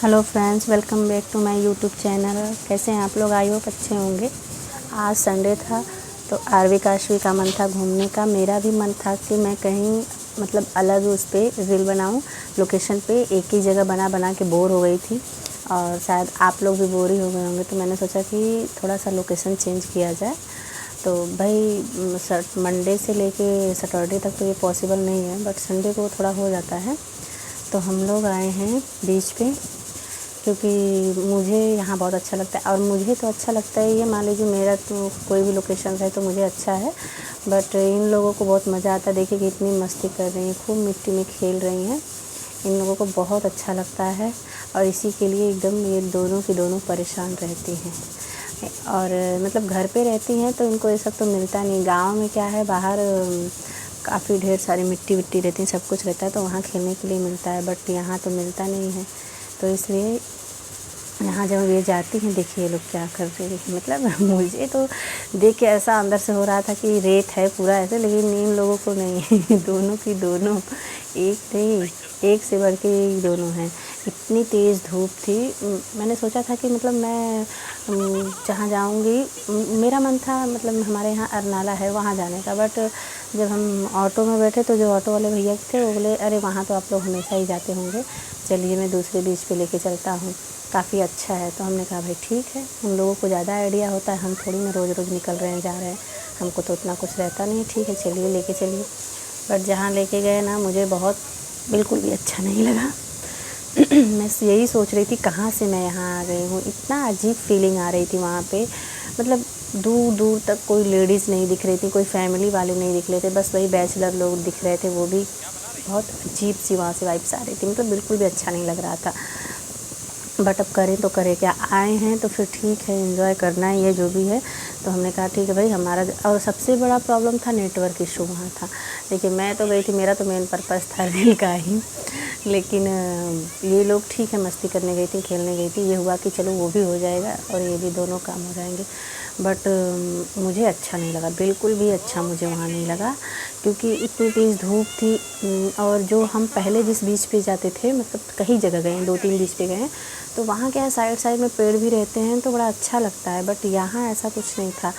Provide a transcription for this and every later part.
Hello friends, welcome back to my YouTube channel. कैसे हैं आप लोग? आई होप अच्छे होंगे। आज संडे था तो आरवी काशवी का मन था घूमने का। मेरा भी मन था कि मैं कहीं मतलब अलग उस पर रील बनाऊं, लोकेशन पे एक ही जगह बना बना के बोर हो गई थी और शायद आप लोग भी बोर ही हो गए होंगे। तो मैंने सोचा कि थोड़ा सा लोकेशन चेंज किया जाए। तो भाई मंडे से लेके सैटरडे तक तो ये पॉसिबल नहीं है, बट संडे को थोड़ा हो जाता है। तो हम लोग आए हैं बीच पे, क्योंकि मुझे यहाँ बहुत अच्छा लगता है। और मुझे तो अच्छा लगता है, ये मान लीजिए मेरा तो कोई भी लोकेशन है तो मुझे अच्छा है, बट इन लोगों को बहुत मज़ा आता है। देखिए कि इतनी मस्ती कर रही हैं, खूब मिट्टी में खेल रही हैं। इन लोगों को बहुत अच्छा लगता है और इसी के लिए एकदम ये दोनों की दोनों परेशान रहती हैं। और मतलब घर पे रहती हैं तो इनको ये सब तो मिलता नहीं। गाँव में क्या है, बाहर काफ़ी ढेर सारी मिट्टी विट्टी रहती है, सब कुछ रहता है तो वहाँ खेलने के लिए मिलता है, बट यहाँ तो मिलता नहीं है। तो इसलिए यहाँ जब ये जाती हैं, देखिए ये लोग क्या कर रहे हैं। मतलब मुझे तो देख के ऐसा अंदर से हो रहा था कि रेत है पूरा ऐसे, लेकिन इन लोगों को नहीं दोनों की दोनों, एक नहीं एक से बढ़ के एक दोनों हैं। इतनी तेज़ धूप थी। मैंने सोचा था कि मतलब मैं जहाँ जाऊँगी, मेरा मन था मतलब हमारे यहाँ अरनाला है वहाँ जाने का, बट जब हम ऑटो में बैठे तो जो ऑटो वाले भैया थे वो बोले अरे वहाँ तो आप लोग हमेशा ही जाते होंगे, चलिए मैं दूसरे बीच पे लेके चलता हूँ, काफ़ी अच्छा है। तो हमने कहा भाई ठीक है, उन लोगों को ज़्यादा आइडिया होता है, हम थोड़ी ना रोज़ रोज़ निकल रहे हैं जा रहे हैं, हमको तो उतना कुछ रहता नहीं है। ठीक है चलिए लेके चलिए। बट जहाँ लेके गए ना, मुझे बहुत बिल्कुल भी अच्छा नहीं लगा। मैं यही सोच रही थी कहाँ से मैं यहाँ आ गई हूँ। इतना अजीब फीलिंग आ रही थी वहाँ पे। मतलब दूर दूर तक कोई लेडीज़ नहीं दिख रही थी, कोई फैमिली वाले नहीं दिख रहे थे, बस वही बैचलर लोग दिख रहे थे। वो भी बहुत अजीब सी वहाँ से वाइब्स आ रही थी, मतलब बिल्कुल भी अच्छा नहीं लग रहा था। बट अब करें तो करें क्या, आए हैं तो फिर ठीक है, एंजॉय करना है ये जो भी है। तो हमने कहा ठीक है भाई हमारा। और सबसे बड़ा प्रॉब्लम था नेटवर्क इशू वहाँ था। देखिए मैं तो गई थी, मेरा तो मेन पर्पज़ था रील का ही, लेकिन ये लोग ठीक है मस्ती करने गई थी, खेलने गई थी। ये हुआ कि चलो वो भी हो जाएगा और ये भी, दोनों काम हो जाएंगे। बट मुझे अच्छा नहीं लगा, बिल्कुल भी अच्छा मुझे वहाँ नहीं लगा, क्योंकि इतनी तेज़ धूप थी। और जो हम पहले जिस बीच पे जाते थे, मतलब कई जगह गए हैं, 2-3 बीच पे गए हैं, तो वहाँ क्या है साइड साइड में पेड़ भी रहते हैं तो बड़ा अच्छा लगता है। बट यहाँ ऐसा कुछ नहीं था।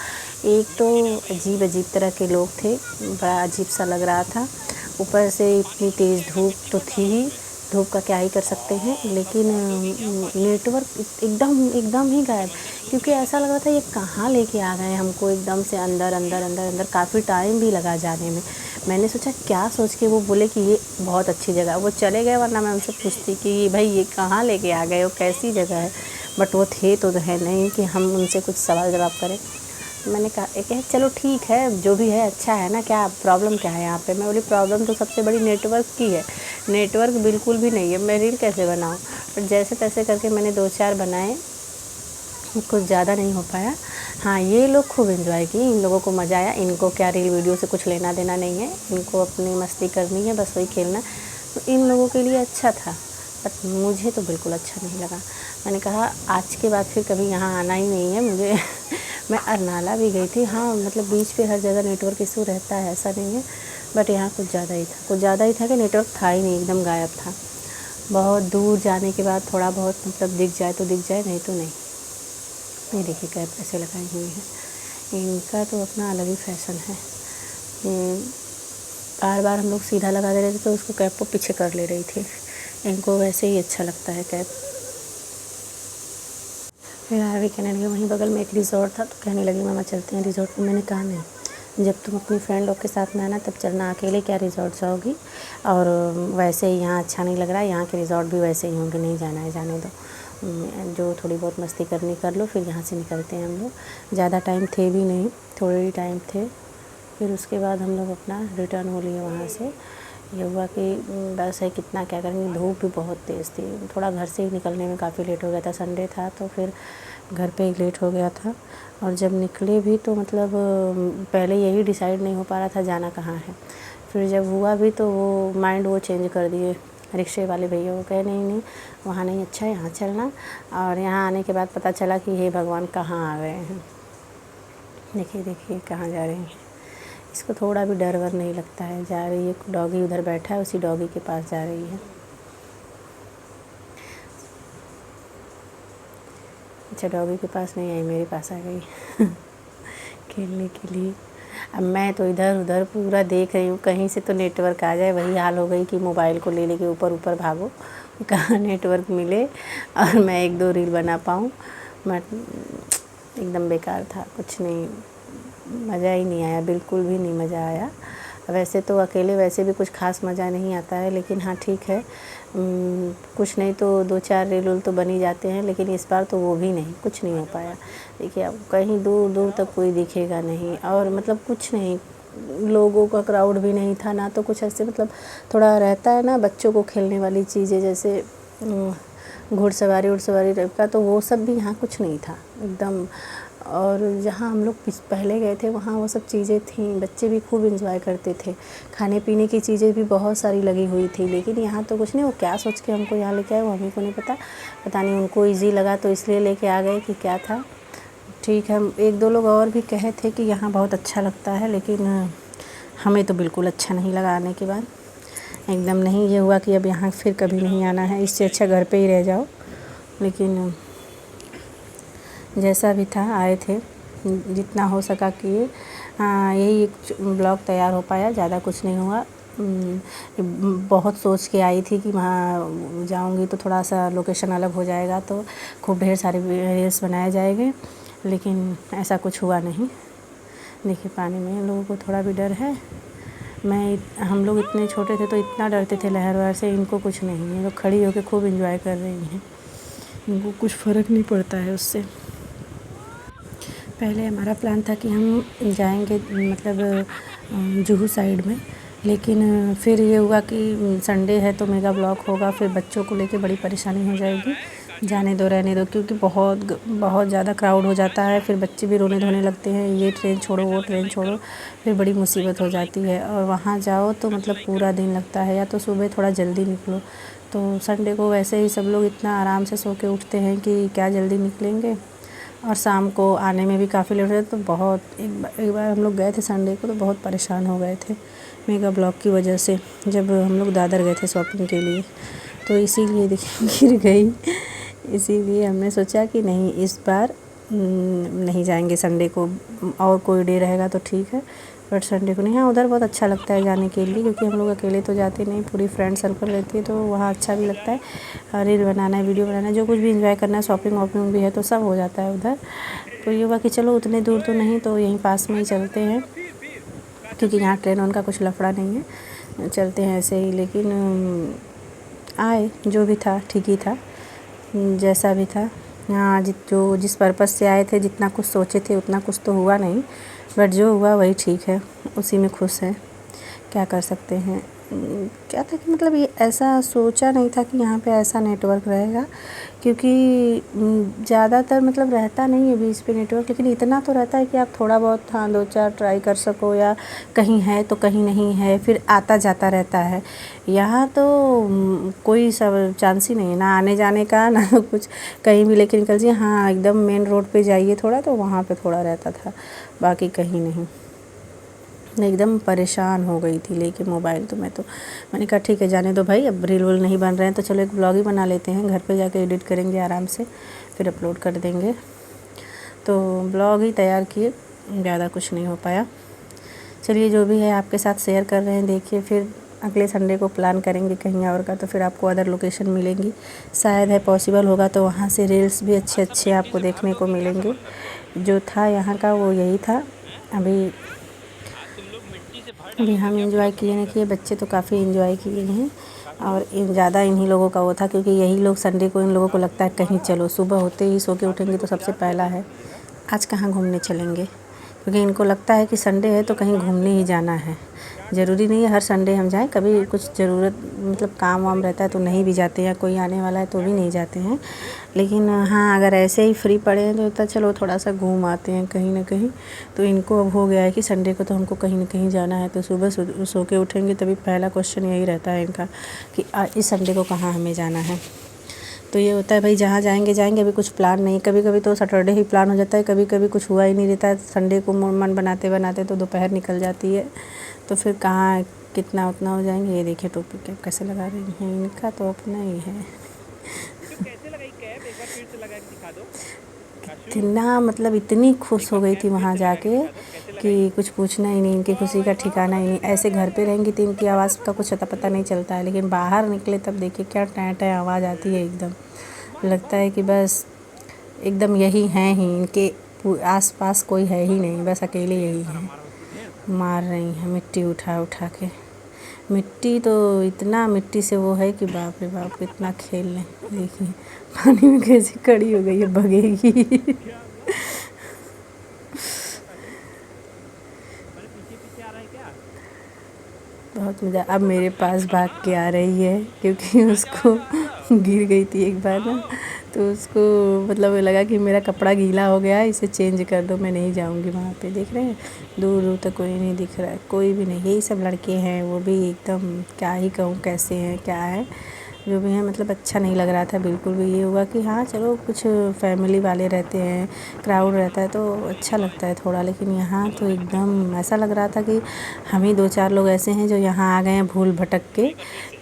एक तो अजीब अजीब तरह के लोग थे, बड़ा अजीब सा लग रहा था। ऊपर से इतनी तेज़ धूप तो थी ही, धूप का क्या ही कर सकते हैं। लेकिन नेटवर्क एकदम एकदम ही गायब, क्योंकि ऐसा लग रहा था ये कहाँ लेके आ गए हमको, एकदम से अंदर अंदर अंदर अंदर। काफ़ी टाइम भी लगा जाने में। मैंने सोचा क्या सोच के वो बोले कि ये बहुत अच्छी जगह, वो चले गए, वरना मैं उनसे पूछती कि भाई ये कहाँ लेके आ गए हो, कैसी जगह है। बट वो थे तो है नहीं कि हम उनसे कुछ सवाल जवाब करें। मैंने कहा एक है, चलो ठीक है जो भी है अच्छा है ना, क्या प्रॉब्लम क्या है यहाँ पे। मैं बोली प्रॉब्लम तो सबसे बड़ी नेटवर्क की है, नेटवर्क बिल्कुल भी नहीं है, मैं रील कैसे बनाऊँ। बट जैसे तैसे करके मैंने 2-4 बनाए, कुछ ज़्यादा नहीं हो पाया। हाँ ये लोग खूब एंजॉय किए, इन लोगों को मज़ा आया। इनको क्या रील वीडियो से कुछ लेना देना नहीं है, इनको अपनी मस्ती करनी है, बस वही खेलना। तो इन लोगों के लिए अच्छा था, बट मुझे तो बिल्कुल अच्छा नहीं लगा। मैंने कहा आज के बाद फिर कभी यहाँ आना ही नहीं है मुझे। मैं अरनाला भी गई थी, हाँ मतलब बीच पे हर जगह नेटवर्क इशू रहता है, ऐसा नहीं है, बट यहाँ कुछ ज़्यादा ही था, कुछ ज़्यादा ही था कि नेटवर्क था ही नहीं, एकदम गायब था। बहुत दूर जाने के बाद थोड़ा बहुत मतलब दिख जाए तो दिख जाए, नहीं तो नहीं। ये देखिए कैप कैसे लगाई हुई है, इनका तो अपना अलग ही फैशन है। बार बार हम लोग सीधा लगा दे रहे थे तो उसको कैप को पीछे कर ले रही थी। इनको वैसे ही अच्छा लगता है कैप। फिर आरवी कहने लगी, वहीं बगल में एक रिज़ॉर्ट था, तो कहने लगी मामा चलते हैं रिज़ॉर्ट में। मैंने कहा नहीं, जब तुम अपनी फ्रेंड लोग के साथ में आना तब चलना, अकेले क्या रिज़ॉर्ट जाओगी। और वैसे ही यहाँ अच्छा नहीं लग रहा है, यहाँ के रिज़ॉर्ट भी वैसे ही होंगे, नहीं जाना है जाने दो। जो थोड़ी बहुत मस्ती करनी कर लो, फिर यहाँ से निकलते हैं हम लोग। ज़्यादा टाइम थे भी नहीं, थोड़े ही टाइम थे। फिर उसके बाद हम लोग अपना रिटर्न हो लिए वहाँ से। ये हुआ कि बस है, कितना क्या करेंगे, धूप भी बहुत तेज़ थी। थोड़ा घर से ही निकलने में काफ़ी लेट हो गया था, संडे था तो फिर घर पे ही लेट हो गया था। और जब निकले भी तो मतलब पहले यही डिसाइड नहीं हो पा रहा था जाना कहाँ है। फिर जब हुआ भी तो वो माइंड वो चेंज कर दिए रिक्शे वाले भैया, वो कहे नहीं नहीं वहाँ नहीं अच्छा है, यहाँ चलना। और यहाँ आने के बाद पता चला कि हे भगवान कहाँ आ गए हैं। देखिए देखिए कहाँ जा रहे हैं। इसको थोड़ा भी डर वर नहीं लगता है, जा रही है, डॉगी उधर बैठा है, उसी डॉगी के पास जा रही है। अच्छा, डॉगी के पास नहीं आई, मेरे पास आ गई खेलने के लिए। अब मैं तो इधर उधर पूरा देख रही हूँ, कहीं से तो नेटवर्क आ जाए। वही हाल हो गई कि मोबाइल को ले लेके ऊपर ऊपर भागो, कहाँ नेटवर्क मिले और मैं 1-2 रील बना पाऊँ। मैं एकदम बेकार था, कुछ नहीं, मज़ा ही नहीं आया, बिल्कुल भी नहीं मज़ा आया। वैसे तो अकेले वैसे भी कुछ ख़ास मज़ा नहीं आता है, लेकिन हाँ ठीक है, कुछ नहीं तो 2-4 रील तो बन ही जाते हैं, लेकिन इस बार तो वो भी नहीं, कुछ नहीं हो पाया। देखिए, अब कहीं दूर दूर तक कोई दिखेगा नहीं, और मतलब कुछ नहीं, लोगों का क्राउड भी नहीं था ना, तो कुछ ऐसे मतलब थोड़ा रहता है ना बच्चों को खेलने वाली चीज़ें, जैसे घुड़सवारी उड़सवारी टाइप का, तो वो सब भी यहाँ कुछ नहीं था एकदम। और जहाँ हम लोग पहले गए थे वहाँ वो सब चीज़ें थीं, बच्चे भी खूब एंजॉय करते थे, खाने पीने की चीज़ें भी बहुत सारी लगी हुई थी। लेकिन यहाँ तो कुछ नहीं, वो क्या सोच के हमको यहाँ लेके आए वो हमें को नहीं पता नहीं, उनको ईज़ी लगा तो इसलिए लेके आ गए कि क्या था। ठीक है, 1-2 लोग और भी कहे थे कि यहाँ बहुत अच्छा लगता है, लेकिन हमें तो बिल्कुल अच्छा नहीं लगा आने के बाद, एकदम नहीं। ये हुआ कि अब यहाँ फिर कभी नहीं आना है, इससे अच्छा घर पे ही रह जाओ। लेकिन जैसा भी था, आए थे, जितना हो सका किए। यही एक ब्लॉग तैयार हो पाया, ज़्यादा कुछ नहीं हुआ। बहुत सोच के आई थी कि वहाँ जाऊँगी तो थोड़ा सा लोकेशन अलग हो जाएगा, तो खूब ढेर सारे रील्स बनाए जाएंगे, लेकिन ऐसा कुछ हुआ नहीं। देखिए, पानी में लोगों को थोड़ा भी डर है। हम लोग इतने छोटे थे तो इतना डरते थे लहर वहर से, इनको कुछ नहीं, ये लोग खड़ी होकर खूब एंजॉय कर रही हैं, इनको कुछ फ़र्क नहीं पड़ता है उससे। पहले हमारा प्लान था कि हम जाएंगे मतलब जुहू साइड में, लेकिन फिर ये हुआ कि संडे है तो मेगा ब्लॉक होगा, फिर बच्चों को लेके बड़ी परेशानी हो जाएगी। जाने दो, रहने दो, क्योंकि बहुत ज़्यादा क्राउड हो जाता है, फिर बच्चे भी रोने धोने लगते हैं, ये ट्रेन छोड़ो वो ट्रेन छोड़ो, फिर बड़ी मुसीबत हो जाती है। और वहाँ जाओ तो मतलब पूरा दिन लगता है, या तो सुबह थोड़ा जल्दी निकलो। तो संडे को वैसे ही सब लोग इतना आराम से सो के उठते हैं कि क्या जल्दी निकलेंगे, और शाम को आने में भी काफ़ी लेट हो जाता। तो बहुत एक बार हम लोग गए थे संडे को, तो बहुत परेशान हो गए थे मेगा ब्लॉक की वजह से, जब हम लोग दादर गए थे शॉपिंग के लिए। तो इसीलिए देखिए गिर गई, इसीलिए हमने सोचा कि नहीं, इस बार नहीं जाएंगे संडे को, और कोई डे रहेगा तो ठीक है, बट संडे को नहीं। हाँ, उधर बहुत अच्छा लगता है जाने के लिए, क्योंकि हम लोग अकेले तो जाते नहीं, पूरी फ्रेंड सर्कल रहती है, तो वहाँ अच्छा भी लगता है। रील बनाना है, वीडियो बनाना है, जो कुछ भी एंजॉय करना है, शॉपिंग वॉपिंग भी है, तो सब हो जाता है उधर। तो ये हुआ कि चलो उतने दूर तो नहीं, तो यहीं पास में ही चलते हैं, क्योंकि यहाँ ट्रेन उनका कुछ लफड़ा नहीं है, चलते हैं ऐसे ही। लेकिन आए, जो भी था ठीक ही था, जैसा भी था। हाँ, जिस पर्पज़ से आए थे, जितना कुछ सोचे थे उतना कुछ तो हुआ नहीं, बट जो हुआ वही ठीक है, उसी में खुश है, क्या कर सकते हैं। क्या था कि मतलब ये ऐसा सोचा नहीं था कि यहाँ पे ऐसा नेटवर्क रहेगा, क्योंकि ज़्यादातर मतलब रहता नहीं है बीच पे नेटवर्क, लेकिन इतना तो रहता है कि आप थोड़ा बहुत, हाँ, 2-4 ट्राई कर सको, या कहीं है तो कहीं नहीं है, फिर आता जाता रहता है। यहाँ तो कोई सब चांस ही नहीं है, ना आने जाने का, ना कुछ कहीं भी लेके निकल जाइए। हाँ, एकदम मेन रोड पे जाइए थोड़ा, तो वहाँ पे थोड़ा रहता था, बाकी कहीं नहीं। एकदम परेशान हो गई थी लेके मोबाइल, तो मैंने कहा ठीक है, जाने दो भाई, अब रील नहीं बन रहे हैं तो चलो एक ब्लॉग ही बना लेते हैं, घर पे जाके एडिट करेंगे आराम से, फिर अपलोड कर देंगे। तो ब्लॉग ही तैयार किए, ज़्यादा कुछ नहीं हो पाया। चलिए, जो भी है आपके साथ शेयर कर रहे हैं। देखिए, फिर अगले संडे को प्लान करेंगे कहीं और का, तो फिर आपको अदर लोकेशन मिलेंगी, शायद है पॉसिबल होगा तो वहाँ से रील्स भी अच्छे अच्छे आपको देखने को मिलेंगे। जो था यहाँ का वो यही था। अभी हम एंजॉय किए नहीं किए, बच्चे तो काफ़ी एंजॉय किए हैं, और ज़्यादा इन्हीं लोगों का वो था, क्योंकि यही लोग संडे को, इन लोगों को लगता है कहीं चलो, सुबह होते ही सो के उठेंगे तो सबसे पहला है आज कहाँ घूमने चलेंगे, क्योंकि इनको लगता है कि संडे है तो कहीं घूमने ही जाना है। ज़रूरी नहीं है हर संडे हम जाएं, कभी कुछ ज़रूरत मतलब काम वाम रहता है तो नहीं भी जाते हैं, कोई आने वाला है तो भी नहीं जाते हैं। लेकिन हाँ, अगर ऐसे ही फ्री पड़े हैं तो चलो थोड़ा सा घूम आते हैं कहीं ना कहीं। तो इनको अब हो गया है कि संडे को तो हमको कहीं ना कहीं जाना है, तो सुबह सो के उठेंगे तभी पहला क्वेश्चन यही रहता है इनका कि इस संडे को कहाँ हमें जाना है। तो ये होता है भाई, जहाँ जाएंगे जाएंगे, अभी कुछ प्लान नहीं। कभी कभी तो सैटरडे ही प्लान हो जाता है, कभी कभी कुछ हुआ ही नहीं रहता है, संडे को मन बनाते बनाते तो दोपहर निकल जाती है, तो फिर कहाँ कितना उतना हो जाएंगे। ये देखिए टोपी कैप कैसे लगा रही हैं, इनका तो अपना ही है। तो कैसे लगाई कैप, एक बार फिर से लगा के दिखा दो। कितना मतलब इतनी खुश हो गई थी वहाँ जाके कि कुछ पूछना ही नहीं। इनकी खुशी का ठिकाना ही नहीं। ऐसे घर पे रहेंगी तो इनकी आवाज़ का कुछ अता पता नहीं चलता है, लेकिन बाहर निकले तब देखिए क्या टैं टैं आवाज़ आती है एकदम। लगता है कि बस एकदम यही हैं ही, इनके आस पास कोई है ही नहीं, बस अकेले यही हैं। मार रही हैं मिट्टी उठा उठा के। मिट्टी तो इतना मिट्टी से वो है कि बाप रे बाप कितना खेल लें। देखिए पानी में कैसे खड़ी हो गई है, भगेगी। बहुत मज़ा। अब मेरे पास भाग के आ रही है क्योंकि उसको गिर गई थी एक बार ना, तो उसको मतलब लगा कि मेरा कपड़ा गीला हो गया है, इसे चेंज कर दो, मैं नहीं जाऊंगी वहाँ पे। देख रहे हैं दूर दूर तक कोई नहीं दिख रहा है, कोई भी नहीं। यही सब लड़के हैं, वो भी एकदम क्या ही कहूँ कैसे हैं क्या है जो भी हैं। मतलब अच्छा नहीं लग रहा था बिल्कुल भी। ये हुआ कि हाँ चलो कुछ फैमिली वाले रहते हैं, क्राउड रहता है तो अच्छा लगता है थोड़ा, लेकिन यहाँ तो एकदम ऐसा लग रहा था कि हम ही 2-4 लोग ऐसे हैं जो यहाँ आ गए हैं भूल भटक के,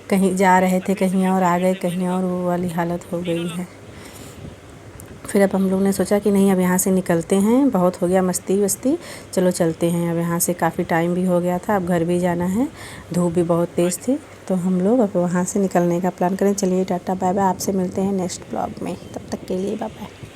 कहीं जा रहे थे कहीं और आ गए कहीं और, वो वाली हालत हो गई है। फिर अब हम लोग ने सोचा कि नहीं अब यहाँ से निकलते हैं, बहुत हो गया मस्ती वस्ती, चलो चलते हैं अब यहाँ से। काफ़ी टाइम भी हो गया था, अब घर भी जाना है, धूप भी बहुत तेज़ थी, तो हम लोग अब वहाँ से निकलने का प्लान करें। चलिए टाटा बाय बाय, आपसे मिलते हैं नेक्स्ट ब्लॉग में, तब तक के लिए बाय बाय।